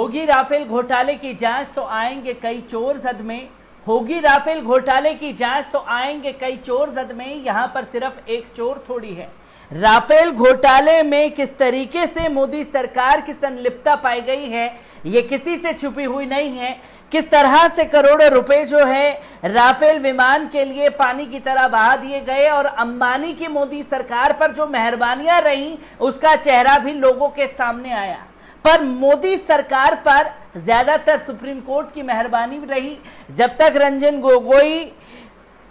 होगी राफेल घोटाले की जांच तो आएंगे कई चोर सदमे। होगी राफेल घोटाले की जांच तो आएंगे कई चोर सदमे। यहां पर सिर्फ एक चोर थोड़ी है। राफेल घोटाले में किस तरीके से मोदी सरकार की संलिप्तता पाई गई है, ये किसी से छुपी हुई नहीं है। किस तरह से करोड़ों रुपए जो है राफेल विमान के लिए पानी की तरह बहा दिए गए और अंबानी की मोदी सरकार पर जो मेहरबानियां रही उसका चेहरा भी लोगों के सामने आया। पर मोदी सरकार पर ज्यादातर सुप्रीम कोर्ट की मेहरबानी रही। जब तक रंजन गोगोई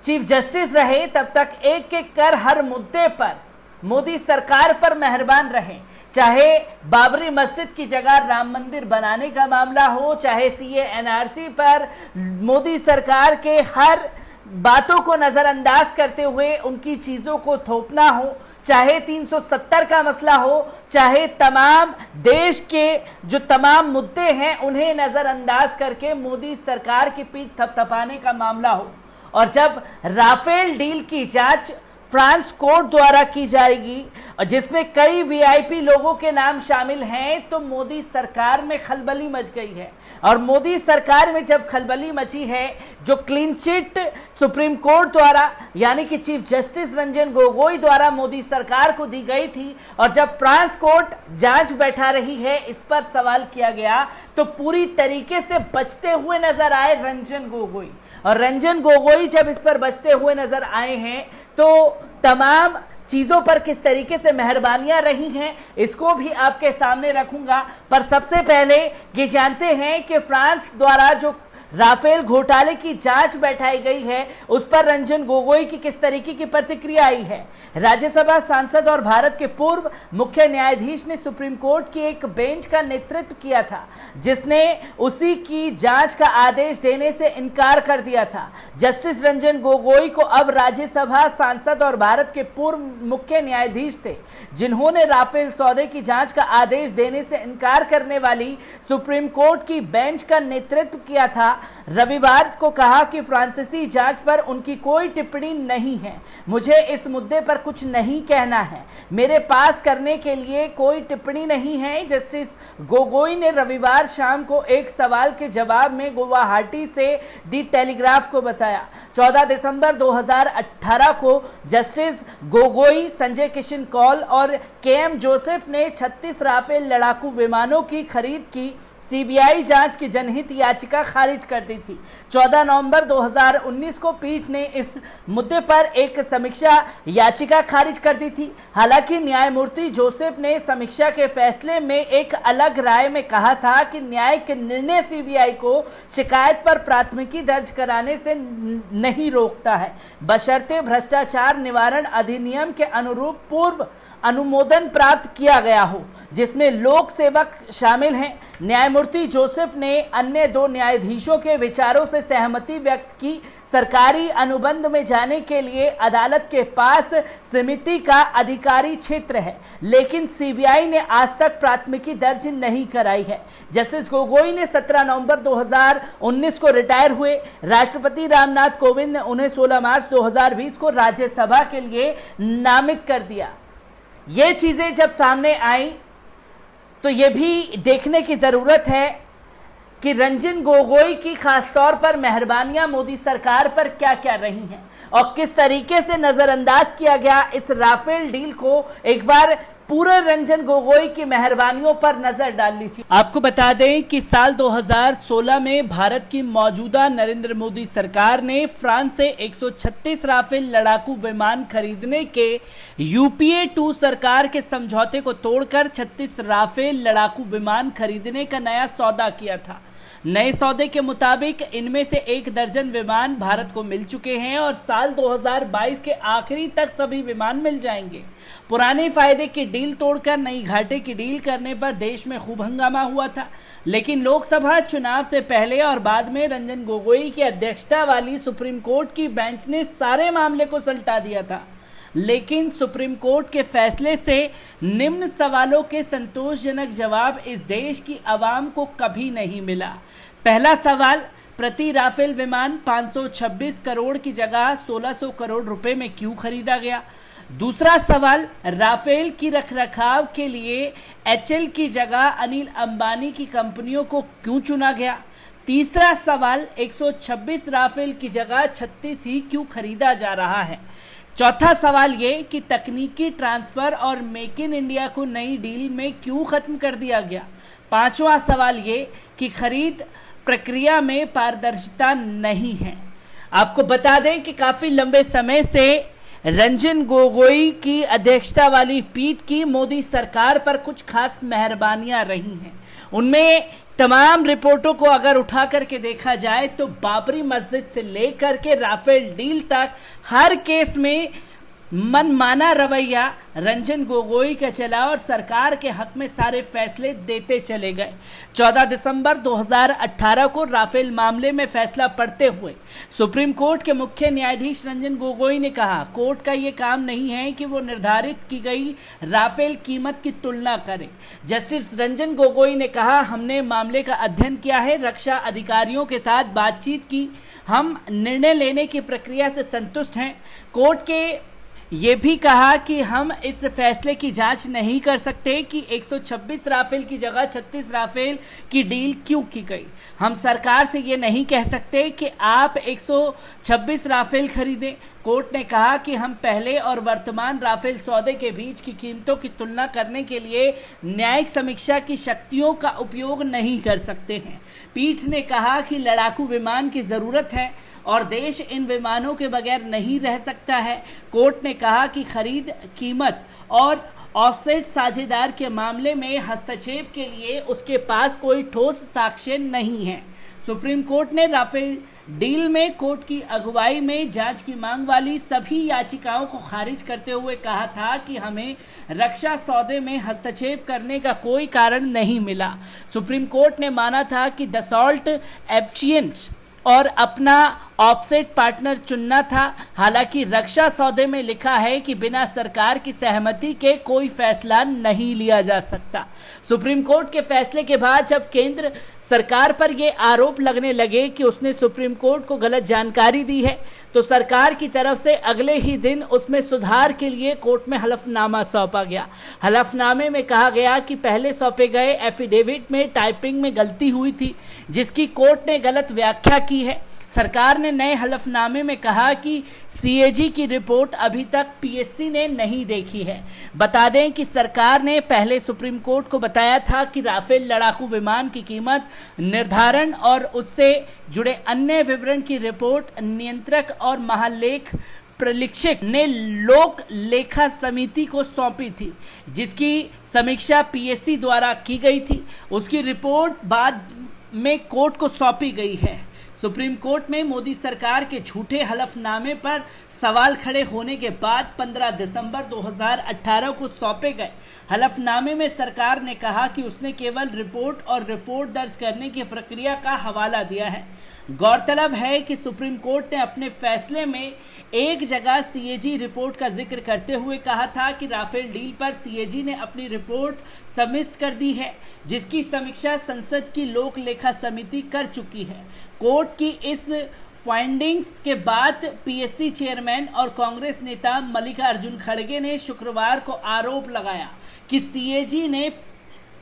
चीफ जस्टिस रहे तब तक एक एक कर हर मुद्दे पर मोदी सरकार पर मेहरबान रहे। चाहे बाबरी मस्जिद की जगह राम मंदिर बनाने का मामला हो, चाहे सीए एनआरसी पर मोदी सरकार के हर बातों को नजरअंदाज करते हुए उनकी चीजों को थोपना हो, चाहे 370 का मसला हो, चाहे तमाम देश के जो तमाम मुद्दे हैं उन्हें नजरअंदाज करके मोदी सरकार की पीठ थपथपाने का मामला हो। और जब राफेल डील की जांच फ्रांस कोर्ट द्वारा की जाएगी और जिसमें कई वीआईपी लोगों के नाम शामिल हैं, तो मोदी सरकार में खलबली मच गई है। और मोदी सरकार में जब खलबली मची है, जो क्लीन चिट सुप्रीम कोर्ट द्वारा यानी कि चीफ जस्टिस रंजन गोगोई द्वारा मोदी सरकार को दी गई थी, और जब फ्रांस कोर्ट जांच बैठा रही है, इस पर सवाल किया गया तो पूरी तरीके से बचते हुए नजर आए रंजन गोगोई। और रंजन गोगोई जब इस पर बचते हुए नजर आए हैं तो तमाम चीजों पर किस तरीके से मेहरबानियां रही हैं इसको भी आपके सामने रखूंगा। पर सबसे पहले ये जानते हैं कि फ्रांस द्वारा जो राफेल घोटाले की जांच बैठाई गई है उस पर रंजन गोगोई की किस तरीके की प्रतिक्रिया आई है। राज्यसभा सांसद और भारत के पूर्व मुख्य न्यायाधीश ने सुप्रीम कोर्ट की एक बेंच का नेतृत्व किया था जिसने उसी की जांच का आदेश देने से इनकार कर दिया था। जस्टिस रंजन गोगोई को अब राज्यसभा सांसद और भारत के पूर्व मुख्य न्यायाधीश थे जिन्होंने राफेल सौदे की जांच का आदेश देने से इनकार करने वाली सुप्रीम कोर्ट की बेंच का नेतृत्व किया था। रविवार को कहा कि फ्रांसीसी जांच पर उनकी कोई टिप्पणी नहीं है। मुझे इस मुद्दे पर कुछ नहीं कहना है। मेरे पास करने के लिए कोई टिप्पणी नहीं है। जस्टिस गोगोई ने रविवार शाम को एक सवाल के जवाब में गुवाहाटी से दी टेलीग्राफ को बताया। 14 दिसंबर 2018 को जस्टिस गोगोई, संजय किशन कौल और केएम जोसेफ ने 36 राफेल लड़ाकू विमानों की खरीद की सीबीआई जांच की जनहित याचिका खारिज कर दी थी। 14 नवंबर 2019 को पीठ ने इस मुद्दे पर एक समीक्षा याचिका खारिज कर दी थी। हालांकि न्यायमूर्ति जोसेफ ने समीक्षा के फैसले में एक अलग राय में कहा था कि न्यायिक निर्णय सीबीआई को शिकायत पर प्राथमिकी दर्ज कराने से नहीं रोकता है, बशर्ते भ्रष्टाचार निवारण अधिनियम के अनुरूप पूर्व अनुमोदन प्राप्त किया गया हो जिसमें लोक सेवक शामिल हैं। न्यायमूर्ति जोसेफ ने अन्य दो न्यायाधीशों के विचारों से सहमति व्यक्त की। सरकारी अनुबंध में जाने के लिए अदालत के पास समिति का अधिकारी क्षेत्र है, लेकिन सीबीआई ने आज तक प्राथमिकी दर्ज नहीं कराई है। जस्टिस गोगोई ने 17 नवंबर 2019 को रिटायर हुए। राष्ट्रपति रामनाथ कोविंद ने उन्हें 16 मार्च 2020 को राज्यसभा के लिए नामित कर दिया। ये चीजें जब सामने आई तो ये भी देखने की जरूरत है कि रंजन गोगोई की खासतौर पर मेहरबानियां मोदी सरकार पर क्या क्या रही हैं और किस तरीके से नजरअंदाज किया गया इस राफेल डील को। एक बार पूरे रंजन गोगोई की मेहरबानियों पर नजर डाल लीजिए। आपको बता दें कि साल 2016 में भारत की मौजूदा नरेंद्र मोदी सरकार ने फ्रांस से 136 राफेल लड़ाकू विमान खरीदने के यूपीए 2 सरकार के समझौते को तोड़कर 36 राफेल लड़ाकू विमान खरीदने का नया सौदा किया था। नए सौदे के मुताबिक इनमें से 1 दर्जन विमान भारत को मिल चुके हैं और साल 2022 के आखिरी तक सभी विमान मिल जाएंगे। पुराने फायदे की डील तोड़कर नई घाटे की डील करने पर देश में खूब हंगामा हुआ था, लेकिन लोकसभा चुनाव से पहले और बाद में रंजन गोगोई की अध्यक्षता वाली सुप्रीम कोर्ट की बेंच ने सारे मामले को सलटा दिया था। लेकिन सुप्रीम कोर्ट के फैसले से निम्न सवालों के संतोषजनक जवाब इस देश की आवाम को कभी नहीं मिला। पहला सवाल, प्रति राफेल विमान 526 करोड़ की जगह 1600 करोड़ रुपए में क्यों खरीदा गया? दूसरा सवाल, राफेल की रखरखाव के लिए एचएल की जगह अनिल अंबानी की कंपनियों को क्यों चुना गया? तीसरा सवाल, 126 राफेल की जगह 36 ही क्यों खरीदा जा रहा है? चौथा सवाल ये कि तकनीकी ट्रांसफर और मेक इन इंडिया को नई डील में क्यों खत्म कर दिया गया? पांचवा सवाल ये कि खरीद प्रक्रिया में पारदर्शिता नहीं है। आपको बता दें कि काफी लंबे समय से रंजन गोगोई की अध्यक्षता वाली पीठ की मोदी सरकार पर कुछ खास मेहरबानियां रही हैं। उनमें तमाम रिपोर्टों को अगर उठा करके देखा जाए तो बाबरी मस्जिद से लेकर के राफेल डील तक हर केस में मनमाना रवैया रंजन गोगोई का चला और सरकार के हक में सारे फैसले देते चले गए। 14 दिसंबर 2018 को राफेल मामले में फैसला पढ़ते हुए सुप्रीम कोर्ट के मुख्य न्यायाधीश रंजन गोगोई ने कहा, कोर्ट का ये काम नहीं है कि वो निर्धारित की गई राफेल कीमत की तुलना करे। जस्टिस रंजन गोगोई ने कहा, हमने मामले का अध्ययन किया है, रक्षा अधिकारियों के साथ बातचीत की, हम निर्णय लेने की प्रक्रिया से संतुष्ट हैं। कोर्ट के ये भी कहा कि हम इस फैसले की जांच नहीं कर सकते कि 126 राफेल की जगह 36 राफेल की डील क्यों की गई। हम सरकार से ये नहीं कह सकते कि आप 126 राफेल खरीदें। कोर्ट ने कहा कि हम पहले और वर्तमान राफेल सौदे के बीच की कीमतों की तुलना करने के लिए न्यायिक समीक्षा की शक्तियों का उपयोग नहीं कर सकते हैं। पीठ ने कहा कि लड़ाकू विमान की ज़रूरत है और देश इन विमानों के बगैर नहीं रह सकता है। कोर्ट ने कहा कि खरीद कीमत और ऑफसेट साझेदार के मामले में हस्तक्षेप के लिए उसके पास कोई ठोस साक्ष्य नहीं है। सुप्रीम कोर्ट ने राफेल डील में कोर्ट की अगुवाई में जांच की मांग वाली सभी याचिकाओं को खारिज करते हुए कहा था कि हमें रक्षा सौदे में हस्तक्षेप करने का कोई कारण नहीं मिला। सुप्रीम कोर्ट ने माना था कि दसॉल्ट एफिशिएंस और अपना ऑफसेट पार्टनर चुनना था। हालांकि रक्षा सौदे में लिखा है कि बिना सरकार की सहमति के कोई फैसला नहीं लिया जा सकता। सुप्रीम कोर्ट के फैसले के बाद जब केंद्र सरकार पर यह आरोप लगने लगे कि उसने सुप्रीम कोर्ट को गलत जानकारी दी है, तो सरकार की तरफ से अगले ही दिन उसमें सुधार के लिए कोर्ट में हलफनामा सौंपा गया। हलफनामे में कहा गया कि पहले सौंपे गए एफिडेविट में टाइपिंग में गलती हुई थी, जिसकी कोर्ट ने गलत व्याख्या की है। सरकार ने नए हलफनामे में कहा कि सीएजी की रिपोर्ट अभी तक पीएससी ने नहीं देखी है। बता दें कि सरकार ने पहले सुप्रीम कोर्ट को बताया था कि राफेल लड़ाकू विमान की कीमत निर्धारण और उससे जुड़े अन्य विवरण की रिपोर्ट नियंत्रक और महालेख परीक्षक ने लोक लेखा समिति को सौंपी थी, जिसकी समीक्षा पीएससी द्वारा की गई थी। उसकी रिपोर्ट बाद में कोर्ट को सौंपी गई है। सुप्रीम कोर्ट में मोदी सरकार के झूठे हलफनामे पर सवाल खड़े होने के बाद 15 दिसंबर 2018 को सौंपे गए हलफनामे में सरकार ने कहा कि उसने केवल रिपोर्ट और रिपोर्ट दर्ज करने की प्रक्रिया का हवाला दिया है। गौरतलब है कि सुप्रीम कोर्ट ने अपने फैसले में एक जगह सीएजी रिपोर्ट का जिक्र करते हुए कहा था कि राफेल डील पर सीएजी ने अपनी रिपोर्ट सबमिट कर दी है, जिसकी समीक्षा संसद की लोक लेखा समिति कर चुकी है। कोर्ट की इस फाइंडिंग्स के बाद पीएससी चेयरमैन और कांग्रेस नेता मल्लिकार्जुन खड़गे ने शुक्रवार को आरोप लगाया कि सीएजी ने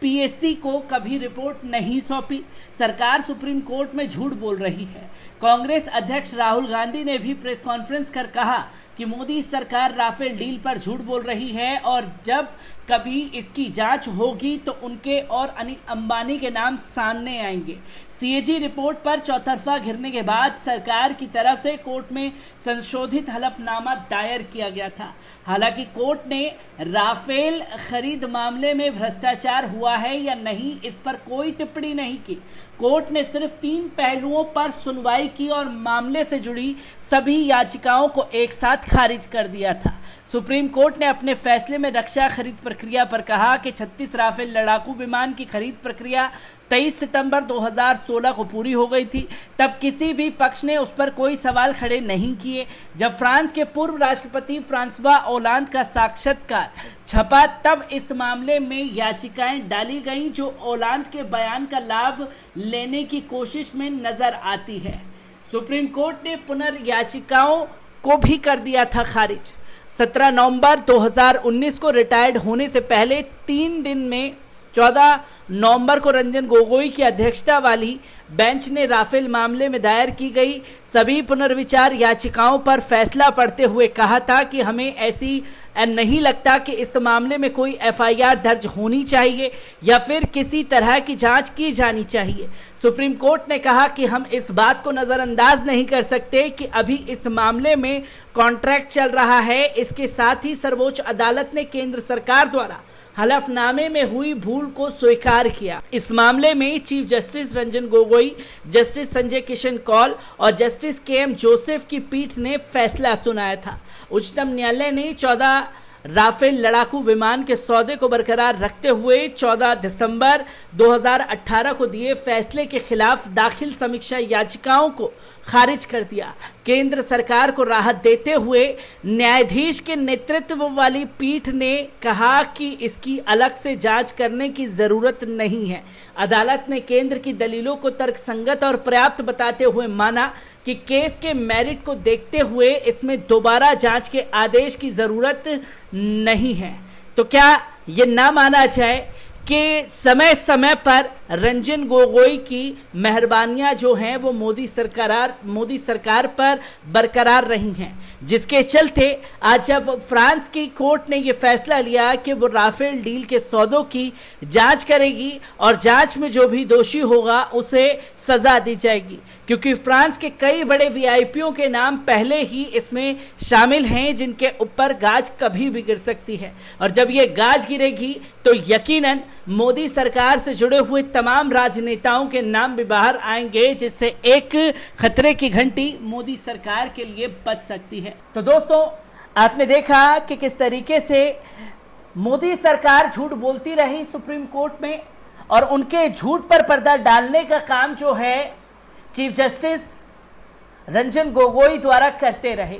पीएससी को कभी रिपोर्ट नहीं सौंपी। सरकार सुप्रीम कोर्ट में झूठ बोल रही है। कांग्रेस अध्यक्ष राहुल गांधी ने भी प्रेस कॉन्फ्रेंस कर कहा कि मोदी सरकार राफेल डील पर झूठ बोल रही है और जब कभी इसकी जांच होगी तो उनके और अनिल अंबानी के नाम सामने आएंगे। सीएजी रिपोर्ट पर चौतरफा घिरने के बाद सरकार की तरफ से कोर्ट में संशोधित हलफनामा दायर किया गया था। हालांकि कोर्ट ने राफेल खरीद मामले में भ्रष्टाचार हुआ है या नहीं, इस पर कोई टिप्पणी नहीं की। कोर्ट ने सिर्फ 3 पहलुओं पर सुनवाई की और मामले से जुड़ी सभी याचिकाओं को एक साथ खारिज कर दिया था। सुप्रीम कोर्ट ने अपने फैसले में रक्षा खरीद प्रक्रिया पर कहा कि 36 राफेल लड़ाकू विमान की खरीद प्रक्रिया 23 सितंबर 2016 को पूरी हो गई थी। तब किसी भी पक्ष ने उस पर कोई सवाल खड़े नहीं किए। जब फ्रांस के पूर्व राष्ट्रपति फ्रांसवा ओलांद का साक्षात्कार छपा तब इस मामले में याचिकाएं डाली गईं, जो ओलांद के बयान का लाभ लेने की कोशिश में नजर आती है। सुप्रीम कोर्ट ने पुनर्याचिकाओं को भी कर दिया था खारिज। 17 नवंबर 2019 को रिटायर्ड होने से पहले 3 दिन में 14 नवंबर को रंजन गोगोई की अध्यक्षता वाली बेंच ने राफेल मामले में दायर की गई सभी पुनर्विचार याचिकाओं पर फैसला पढ़ते हुए कहा था कि हमें ऐसी नहीं लगता कि इस मामले में कोई एफआईआर दर्ज होनी चाहिए या फिर किसी तरह की जांच की जानी चाहिए। सुप्रीम कोर्ट ने कहा कि हम इस बात को नजरअंदाज नहीं कर सकते कि अभी इस मामले में कॉन्ट्रैक्ट चल रहा है। इसके साथ ही सर्वोच्च अदालत ने केंद्र सरकार द्वारा हलफनामे में हुई भूल को स्वीकार किया। इस मामले में chief justice Ranjan Gogoi, justice Sanjay Kishan Kaul और जस्टिस के.एम. जोसेफ की पीठ ने फैसला सुनाया था। उच्चतम न्यायालय ने 14 राफेल लड़ाकू विमान के सौदे को बरकरार रखते हुए 14 दिसंबर 2018 को दिए फैसले के खिलाफ दाखिल समीक्षा याचिकाओं को खारिज कर दिया। केंद्र सरकार को राहत देते हुए न्यायाधीश के नेतृत्व वाली पीठ ने कहा कि इसकी अलग से जांच करने की जरूरत नहीं है। अदालत ने केंद्र की दलीलों को तर्कसंगत और पर्याप्त बताते हुए माना कि केस के मेरिट को देखते हुए इसमें दोबारा जांच के आदेश की जरूरत नहीं है। तो क्या ये ना माना जाए कि समय समय पर रंजन गोगोई की मेहरबानियां जो हैं वो मोदी सरकार पर बरकरार रही हैं, जिसके चलते आज जब फ्रांस की कोर्ट ने ये फैसला लिया कि वो राफेल डील के सौदों की जांच करेगी और जांच में जो भी दोषी होगा उसे सजा दी जाएगी, क्योंकि फ्रांस के कई बड़े वीआईपीओं के नाम पहले ही इसमें शामिल हैं जिनके ऊपर गाज कभी भी गिर सकती है। और जब ये गाज गिरेगी तो यकीनन मोदी सरकार से जुड़े हुए तमाम राजनेताओं के नाम भी बाहर आएंगे, जिससे एक खतरे की घंटी मोदी सरकार के लिए बज सकती है। तो दोस्तों, आपने देखा कि किस तरीके से मोदी सरकार झूठ बोलती रही सुप्रीम कोर्ट में और उनके झूठ पर पर्दा डालने का काम जो है चीफ जस्टिस रंजन गोगोई द्वारा करते रहे।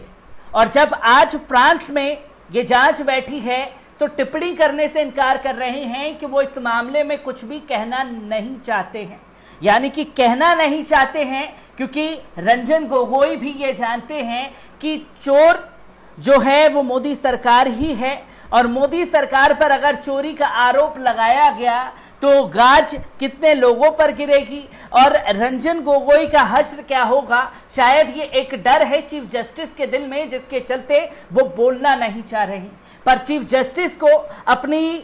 और जब आज फ्रांस में ये जांच बैठी है तो टिप्पणी करने से इनकार कर रहे हैं कि वो इस मामले में कुछ भी कहना नहीं चाहते हैं, यानी कि कहना नहीं चाहते हैं क्योंकि रंजन गोगोई भी ये जानते हैं कि चोर जो है वो मोदी सरकार ही है और मोदी सरकार पर अगर चोरी का आरोप लगाया गया तो गाज कितने लोगों पर गिरेगी और रंजन गोगोई का हश्र क्या होगा। शायद ये एक डर है चीफ जस्टिस के दिल में, जिसके चलते वो बोलना नहीं चाह रहे। पर चीफ जस्टिस को अपनी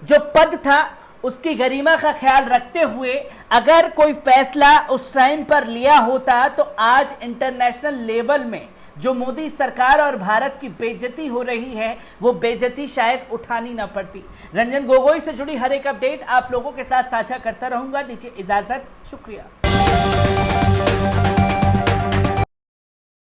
जो पद था उसकी गरिमा का ख्याल रखते हुए अगर कोई फैसला उस टाइम पर लिया होता तो आज इंटरनेशनल लेवल में जो मोदी सरकार और भारत की बेइज्जती हो रही है वो बेइज्जती शायद उठानी ना पड़ती। रंजन गोगोई से जुड़ी हर एक अपडेट आप लोगों के साथ साझा करता रहूंगा। दीजिए इजाजत, शुक्रिया।